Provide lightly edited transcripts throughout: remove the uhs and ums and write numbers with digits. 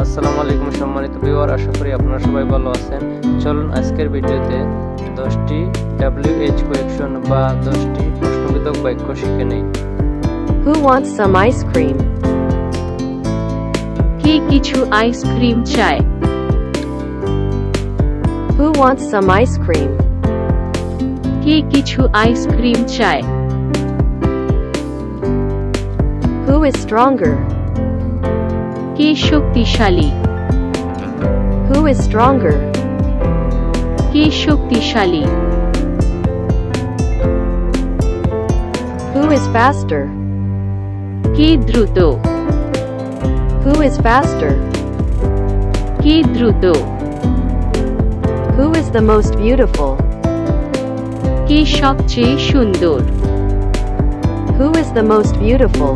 আসসালামু আলাইকুম সম্মানিত ভিউয়ার, আশা করি আপনারা সবাই ভালো আছেন। চলুন আজকের ভিডিওতে 10টি WH কোয়েকশন বা 10টি প্রশ্নবোধক বাক্য শিখে নেই। Who wants some ice cream? কে কিছু আইসক্রিম চায়? Who wants some ice cream? কে কিছু আইসক্রিম চায়? Who is stronger? কে শক্তিশালী? Who is stronger? কে শক্তিশালী? Who is faster? কে দ্রুত? Who is faster? কে দ্রুত? Who is the most beautiful? কে সবচেয়ে সুন্দর? Who is the most beautiful?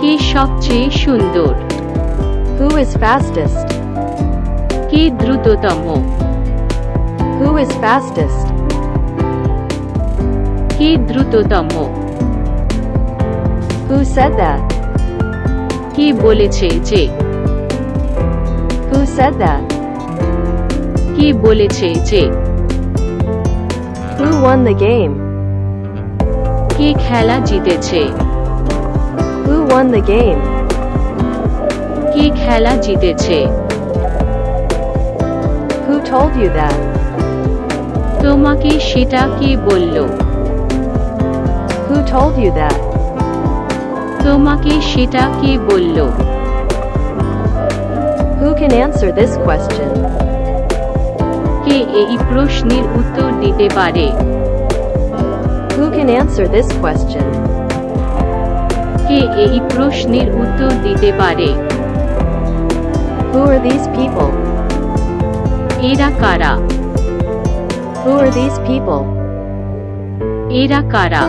কে সবচেয়ে সুন্দর? Who is fastest? কে দ্রুততম? Who is fastest? কে দ্রুততম? Who said that? কে বলেছে যে? Who said that? কে বলেছে যে? Who won the game? কে খেলা জিতেছে? Who won the game? কে খেলা জিতেছে? Who told you that? তোমাকে সেটা কে বলল? Who told you that? তোমাকে সেটা কে বলল? Who can answer this question? কে এই প্রশ্নের উত্তর দিতে পারে? Who can answer this question? কে এই প্রশ্নের উত্তর দিতে পারে? Who are these people? এরা কারা? Who are these people? এরা কারা?